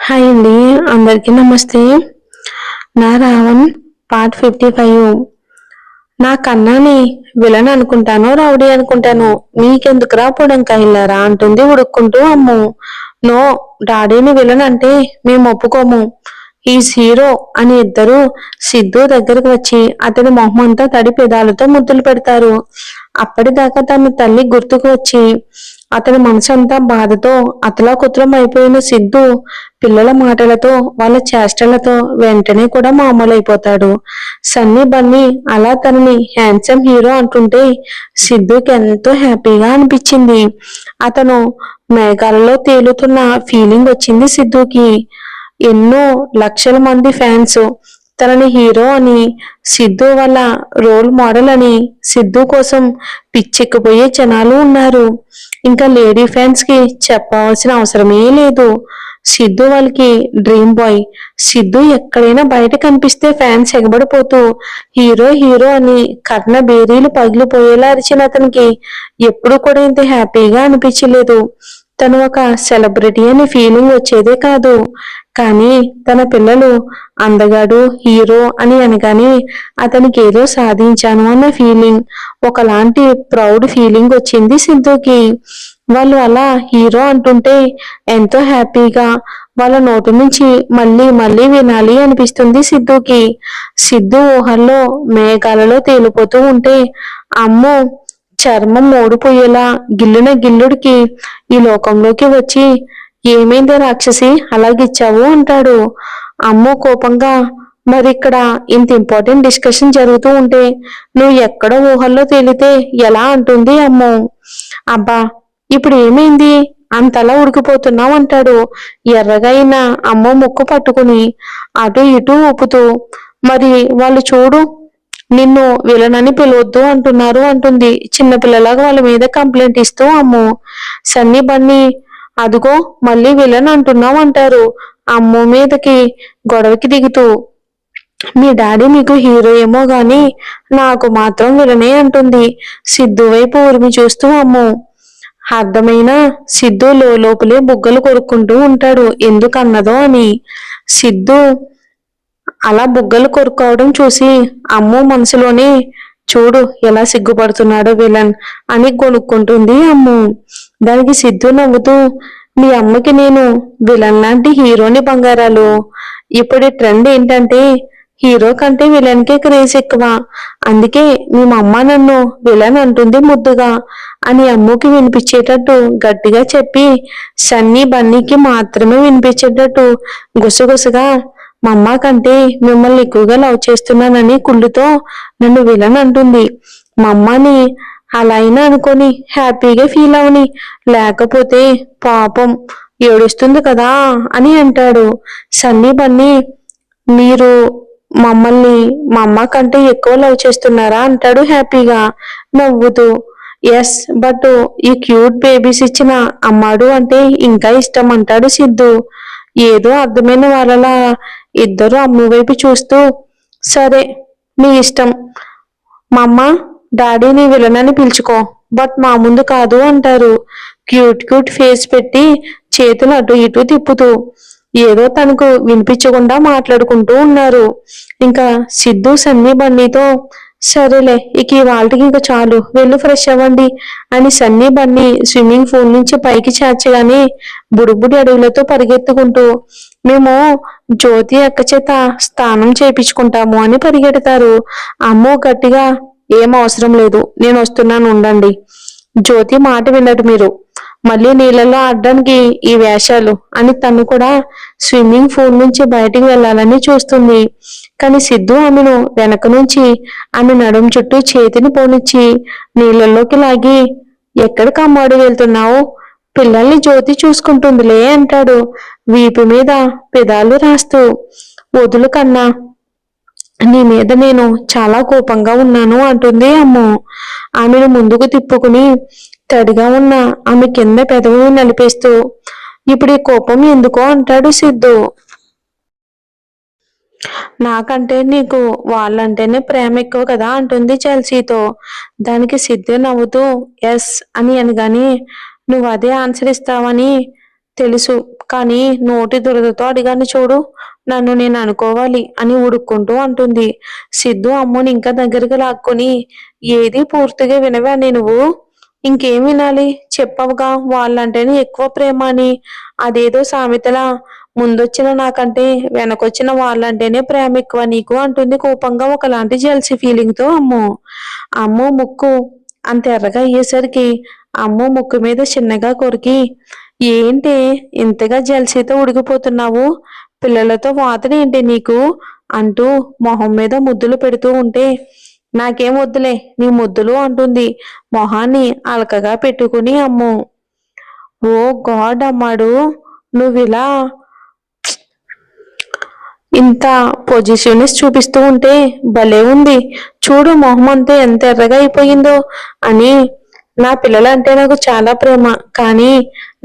Hi అండి. అందరికీ నమస్తే. నా రావణ్ పార్ట్ 55. నా కన్నాని విలన్ అనుకుంటాను, రౌడీ అనుకుంటాను, మీకెందుకురా పొడంకాయలారా అంటుంది ఉడుక్కుంటూ అమ్ము. నో, డాడీని విలన్ అంటే మేము ఒప్పుకోము, ఈజ్ హీరో అని ఇద్దరు సిద్ధు దగ్గరకు వచ్చి అతని మొహమంతా తడి పెదాలతో ముద్దులు పెడతారు. అప్పటిదాకా తన తల్లి గుర్తుకు వచ్చి అతని మనసంతా బాధతో అతలాకుతలం అయిపోయిన సిద్ధు పిల్లల మాటలతో వాళ్ళ చేష్టలతో వెంటనే కూడా మామూలైపోతాడు. సన్నీ బన్నీ అలా తనని హ్యాండ్సమ్ హీరో అంటుంటే సిద్ధుకి ఎంతో హ్యాపీగా అనిపించింది. అతను మేఘాలలో తేలుతున్న ఫీలింగ్ వచ్చింది సిద్ధుకి. ఎన్నో లక్షల మంది ఫ్యాన్స్ తనని హీరో అని, సిద్ధు వాళ్ళ రోల్ మోడల్ అని, సిద్ధు కోసం పిచ్చెక్కిపోయే జనాలు ఉన్నారు. ఇంకా లేడీ ఫ్యాన్స్ కి చెప్పవలసిన అవసరమే లేదు. సిద్ధు వాళ్ళకి డ్రీమ్ బాయ్. సిద్ధు ఎక్కడైనా బయట కనిపిస్తే ఫ్యాన్స్ ఎగబడిపోతూ హీరో హీరో అని కర్ణ బేరీలు పగిలిపోయేలా అరిచిన అతనికి ఎప్పుడు కూడా ఇంత హ్యాపీగా అనిపించలేదు. తను ఒక సెలబ్రిటీ అని ఫీలింగ్ వచ్చేదే కాదు. కానీ తన పిల్లలు అందగాడు హీరో అని అనగానే అతనికి ఏదో సాధించాను అన్న ఫీలింగ్, ఒకలాంటి ప్రౌడ్ ఫీలింగ్ వచ్చింది సిద్ధుకి. వాళ్ళు అలా హీరో అంటుంటే ఎంతో హ్యాపీగా వాళ్ళ నోటి నుంచి మళ్ళీ మళ్ళీ వినాలి అనిపిస్తుంది సిద్ధుకి. సిద్ధు ఊహల్లో మేఘాలలో తేలిపోతూ ఉంటే అమ్మో, చర్మం ఓడిపోయేలా గిల్లిన గిల్లుడికి ఈ లోకంలోకి వచ్చి ఏమైంది రాక్షసి అలాగిచ్చావు అంటాడు. అమ్మో కోపంగా, మరిక్కడ ఇంత ఇంపార్టెంట్ డిస్కషన్ జరుగుతూ ఉంటే నువ్వు ఎక్కడో ఊహల్లో తేలితే ఎలా అంటుంది అమ్మో. అబ్బా, ఇప్పుడు ఏమైంది అంతలా ఉడికిపోతున్నావు అంటాడు ఎర్రగా అయిన అమ్మో ముక్కు పట్టుకుని అటు ఇటు ఊపుతూ. మరి వాళ్ళు చూడు, నిన్ను విలనని పిలవద్దు అంటున్నారు అంటుంది చిన్నపిల్లలాగా వాళ్ళ మీద కంప్లైంట్ ఇస్తూ అమ్ము. సన్నీ బన్నీ అదుగో మళ్ళీ విలన్ అంటున్నావు అంటారు అమ్ము మీదకి గొడవకి దిగుతూ. మీ డాడీ మీకు హీరో ఏమో గాని నాకు మాత్రం విలనే అంటుంది సిద్ధు వైపు ఊరిమి చూస్తూ అమ్ము. అర్థమైనా సిద్ధు లోపలే బుగ్గలు కొరుక్కుంటూ ఉంటాడు ఎందుకన్నదో అని. సిద్ధు అలా బుగ్గలు కొరుక్కోవడం చూసి అమ్ము మనసులోనే చూడు ఎలా సిగ్గుపడుతున్నాడో విలన్ అని కొనుక్కుంటుంది అమ్ము. దానికి సిద్ధు నవ్వుతూ, మీ అమ్మకి నేను విలన్ లాంటి హీరోని బంగారాలు. ఇప్పుడు ట్రెండ్ ఏంటంటే హీరో కంటే విలన్ కే క్రేజ్ ఎక్కువ, అందుకే మీ అమ్మ నన్ను విలన్ అంటుంది ముద్దుగా అని అమ్ముకి వినిపించేటట్టు గట్టిగా చెప్పి సన్నీ బన్నీకి మాత్రమే వినిపించేటట్టు గుసగుసగా మా అమ్మ కంటే మిమ్మల్ని ఎక్కువగా లవ్ చేస్తున్నానని కుళ్ళుతో నన్ను విలన్ అంటుంది. మా అమ్మని అలా అయినా అనుకొని హ్యాపీగా ఫీల్ అవని, లేకపోతే పాపం ఏడుస్తుంది కదా అని అంటాడు. సన్నీ బన్నీ మీరు మమ్మల్ని మా అమ్మ కంటే ఎక్కువ లవ్ చేస్తున్నారా అంటాడు హ్యాపీగా నవ్వుతూ. ఎస్, బట్ ఈ క్యూట్ బేబీస్ ఇచ్చిన అమ్మాడు అంటే ఇంకా ఇష్టం అంటాడు సిద్ధు ఏదో అర్థమైన వాళ్ళలా. ఇద్దరు అమ్ము వైపు చూస్తూ, సరే నీ ఇష్టం మా అమ్మ, డాడీని విలనని పిలుచుకో, బట్ మా ముందు కాదు అంటారు క్యూట్ క్యూట్ ఫేస్ పెట్టి చేతులు అటు ఇటు తిప్పుతూ. ఏదో తనకు వినిపించకుండా మాట్లాడుకుంటూ ఉన్నారు. ఇంకా సిద్ధు సన్నీ బన్నీతో, సరేలే ఇక వాళ్ళకి ఇంకా చాలు వెళ్ళు ఫ్రెష్ అవ్వండి అని సన్నీ బన్నీ స్విమ్మింగ్ పూల్ నుంచి పైకి చేర్చగానే బుడిబుడి అడవులతో పరిగెత్తుకుంటూ మేము జ్యోతి అక్క చేత స్నానం చేయించుకుంటాము అని పరిగెడతారు. అమ్మో గట్టిగా, ఏం అవసరం లేదు నేను వస్తున్నాను ఉండండి. జ్యోతి మాట వినరు మీరు, మళ్ళీ నీళ్ళలో ఆడడానికి ఈ వేషాలు అని తను కూడా స్విమ్మింగ్ పూల్ నుంచి బయటికి వెళ్ళాలని చూస్తుంది. కానీ సిద్ధు ఆమెను వెనక నుంచి ఆమె నడుం చుట్టూ చేతిని పోనిచ్చి నీళ్ళల్లోకి లాగి, ఎక్కడికి అమ్మాడు వెళ్తున్నావు, పిల్లల్ని జ్యోతి చూసుకుంటుందిలే అంటాడు వీపు మీద పెదాలు రాస్తూ. వదులు కన్నా, నీ మీద నేను చాలా కోపంగా ఉన్నాను అంటుంది అమ్మో. ఆమెను ముందుకు తిప్పుకుని తడిగా ఉన్న ఆమె కింద పెదవి నలిపేస్తూ, ఇప్పుడు ఈ కోపం ఎందుకో అంటాడు సిద్ధు. నాకంటే నీకు వాళ్ళంటేనే ప్రేమ ఎక్కువ కదా అంటుంది చల్సీతో. దానికి సిద్ధు నవ్వుతూ ఎస్ అని అనగాని, నువ్వు అదే ఆన్సర్ ఇస్తావని తెలుసు, కానీ నోటి దురదతో అడిగాను చూడు, నన్ను నేను అనుకోవాలి అని ఉడుక్కుంటూ అంటుంది. సిద్ధు అమ్ముని ఇంకా దగ్గరికి లాక్కొని, ఏది పూర్తిగా వినవా నువ్వు? ఇంకేం వినాలి? చెప్పవుగా వాళ్ళంటేనే ఎక్కువ ప్రేమ అని. అదేదో సామెతలా ముందొచ్చిన నాకంటే వెనకొచ్చిన వాళ్ళంటేనే ప్రేమ ఎక్కువ నీకు అంటుంది కోపంగా, ఒకలాంటి జెల్సీ ఫీలింగ్ తో. అమ్మో ముక్కు అంత ఎర్రగా అయ్యేసరికి అమ్మో ముక్కు మీద చిన్నగా కొరికి, ఏంటి ఇంతగా జెల్సీతో ఉడికిపోతున్నావు? పిల్లలతో వాతన ఏంటి నీకు అంటూ మొహం మీద ముద్దులు పెడుతూ ఉంటే, నాకేం వద్దులే నీ ముద్దులు అంటుంది మొహాన్ని అలకగా పెట్టుకుని. అమ్మో ఓ గాడ్ అమ్మాడు, నువ్విలా ఇంత పొజిషన్నెస్ చూపిస్తూ ఉంటే భలే ఉంది చూడు, మొహం అంతా ఎంత ఎర్రగా అయిపోయిందో అని. నా పిల్లలంటే నాకు చాలా ప్రేమ, కానీ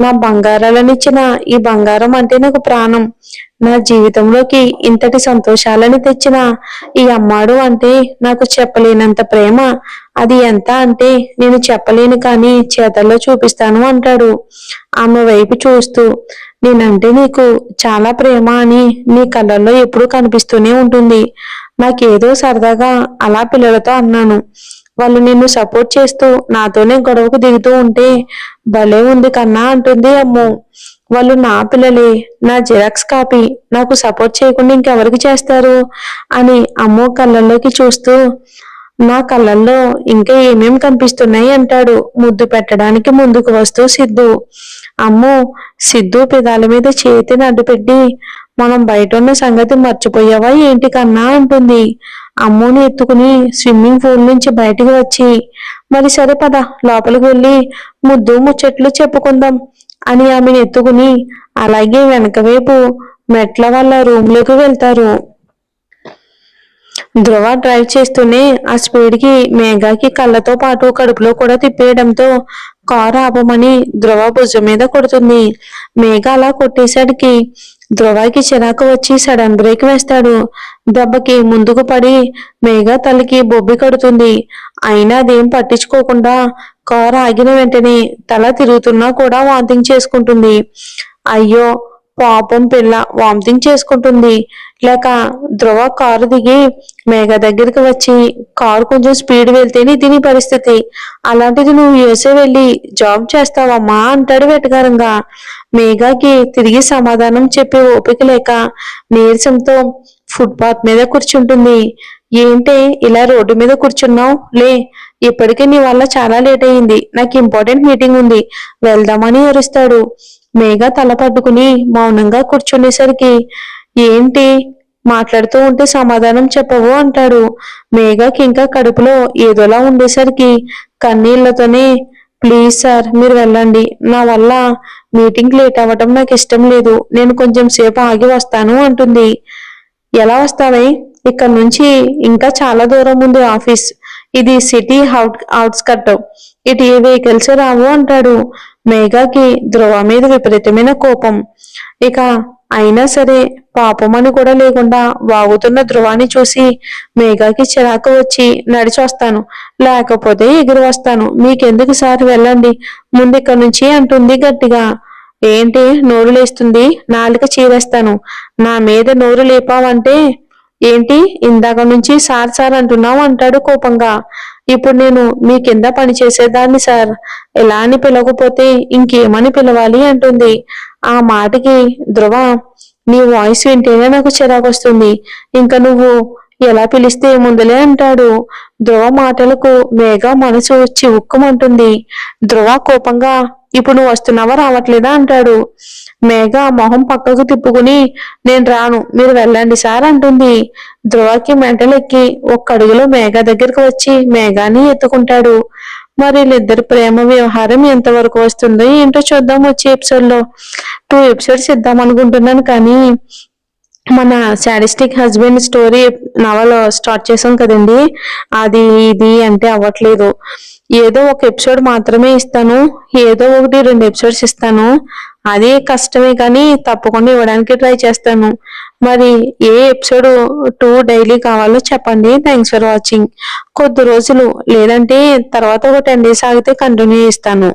నా బంగారాలనిచ్చిన ఈ బంగారం అంటే నాకు ప్రాణం. నా జీవితంలోకి ఇంతటి సంతోషాలని తెచ్చిన ఈ అమ్మాడు అంటే నాకు చెప్పలేనంత ప్రేమ. అది ఎంత అంటే నేను చెప్పలేను, కానీ చేతల్లో చూపిస్తాను అంటాడు ఆమె వైపు చూస్తూ. నేనంటే నీకు చాలా ప్రేమ అని నీ కళ్ళల్లో ఎప్పుడూ కనిపిస్తూనే ఉంటుంది. నాకేదో సరదాగా అలా పిల్లలతో అన్నాను. వాళ్ళు నిన్ను సపోర్ట్ చేస్తూ నాతోనే గొడవకు దిగుతూ ఉంటే భలే ఉంది కన్నా అంటుంది. అమ్మో వాళ్ళు నా పిల్లలే, నా జిరాక్స్ కాపీ, నాకు సపోర్ట్ చేయకుండా ఇంకెవరికి చేస్తారు అని అమ్మో కళ్ళల్లోకి చూస్తూ, నా కళ్ళల్లో ఇంకా ఏమేం కనిపిస్తున్నాయి అంటాడు ముద్దు పెట్టడానికి ముందుకు వస్తూ సిద్ధు. అమ్మో సిద్ధు పెదాల మీద చేతిని అడ్డుపెట్టి, మనం బయట ఉన్న సంగతి మర్చిపోయావా ఏంటి కన్నా అంటుంది అమ్మోని ఎత్తుకుని స్విమ్మింగ్ పూల్ నుంచి బయటికి వచ్చి. మరి సరే పద లోపలికి వెళ్ళి ముద్దు ముచ్చట్లు చెప్పుకుందాం అని ఆమెను ఎత్తుకుని అలాగే వెనక వైపు మెట్ల వల్ల రూమ్ లోకి వెళ్తారు. ధ్రువ డ్రైవ్ చేస్తూనే ఆ స్పీడ్ కి మేఘాకి కళ్ళతో పాటు కడుపులో కూడా తిప్పేయడంతో కారు ఆపమని ధ్రువ భుజం మీద కొడుతుంది. మేఘ అలా కొట్టేసరికి ధ్రువకి చిరాకు వచ్చి సడన్ బ్రేక్ వేస్తాడు. దెబ్బకి ముందుకు పడి మేఘ తలకి బొబ్బి కడుతుంది. అయినా అదేం పట్టించుకోకుండా కారు ఆగిన వెంటనే తల తిరుగుతున్నా కూడా వాంతింగ్ చేసుకుంటుంది. అయ్యో పాపం పిల్ల వామిటింగ్ చేసుకుంటుంది. లేక ధ్రువ కారు దిగి మేఘ దగ్గరికి వచ్చి, కారు కొంచెం స్పీడ్ వెళ్తేనే దీని పరిస్థితి, అలాంటిది నువ్వు యూఎస్ఏ వెళ్ళి జాబ్ చేస్తావమ్మా అంటాడు వెటకారంగా. మేఘకి తిరిగి సమాధానం చెప్పే ఓపిక లేక నీరసంతో ఫుట్పాత్ మీద కూర్చుంటుంది. ఏంటే ఇలా రోడ్డు మీద కూర్చున్నావు? లే, ఇప్పటికే నీ వల్ల చాలా లేట్ అయింది, నాకు ఇంపార్టెంట్ మీటింగ్ ఉంది, వెళ్దామని అరుస్తాడు. మేఘ తల పట్టుకుని మౌనంగా కూర్చునేసరికి, ఏంటి మాట్లాడుతూ ఉంటే సమాధానం చెప్పవు అంటాడు. మేఘకి ఇంకా కడుపులో ఏదోలా ఉండేసరికి కన్నీళ్లతోనే, ప్లీజ్ సార్ మీరు వెళ్ళండి, నా వల్ల మీటింగ్ లేట్ అవ్వటం నాకు ఇష్టం లేదు, నేను కొంచెం సేపు ఆగి వస్తాను అంటుంది. ఎలా వస్తావే? ఇక్కడ నుంచి ఇంకా చాలా దూరం ఉంది ఆఫీస్, ఇది సిటీ అవుట్స్కట్, ఇటు ఏ వెహికల్స్ రావు అంటాడు. మేఘకి ధ్రువ మీద విపరీతమైన కోపం. ఇక అయినా సరే పాపమని కూడా లేకుండా వాగుతున్న ధ్రువాన్ని చూసి మేఘకి చిరాకు వచ్చి, నడిచి వస్తాను లేకపోతే ఎగిరి వస్తాను, మీకెందుకు సార్ వెళ్ళండి ముందు ఇక్కడ నుంచి అంటుంది గట్టిగా. ఏంటి నోరు లేస్తుంది? నాలుక చీరేస్తాను, నా మీద నోరు లేపావంటే ఏంటి ఇందాక నుంచి సార్ సార్ అంటున్నావు అంటాడు కోపంగా. ఇప్పుడు నేను మీ కింద పని చేసేదాన్ని సార్, ఎలా అని పిలవకపోతే ఇంకేమని పిలవాలి అంటుంది. ఆ మాటకి ధ్రువ, నీ వాయిస్ వింటేనే నాకు చిరాకు వస్తుంది, ఇంకా నువ్వు ఎలా పిలిస్తే ముందులే అంటాడు. ధ్రువ మాటలకు మేఘ మనసు చివుక్కుమంటుంది. ధ్రువ కోపంగా, ఇప్పుడు నువ్వు వస్తున్నావా రావట్లేదా అంటాడు. మేఘ మొహం పక్కకు తిప్పుకుని, నేను రాను మీరు వెళ్ళండి సార్ అంటుంది. ధ్రువకి మెంటలెక్కి ఒక్క అడుగులో మేఘ దగ్గరికి వచ్చి మేఘాన్ని ఎత్తుకుంటాడు. మరి వీళ్ళిద్దరి ప్రేమ వ్యవహారం ఎంతవరకు వస్తుందో ఏంటో చూద్దాం వచ్చే ఎపిసోడ్ లో. 2 ఎపిసోడ్స్ ఇద్దాం అనుకుంటున్నాను, కానీ మన సాడిస్టిక్ హస్బెండ్ స్టోరీ నవల స్టార్ట్ చేసాం కదండి, అది ఇది అంటే అవ్వట్లేదు. ఏదో ఒక ఎపిసోడ్ మాత్రమే ఇస్తాను, ఏదో 1-2 ఎపిసోడ్స్ ఇస్తాను, అది కష్టమే కానీ తప్పకుండా ఇవ్వడానికి ట్రై చేస్తాను. మరి ఏ ఎపిసోడ్ 2 డైలీ కావాలో చెప్పండి. Thanks for watching. కొద్ది రోజులు లేదంటే తర్వాత ఒక 10 days ఆగితే కంటిన్యూ ఇస్తాను.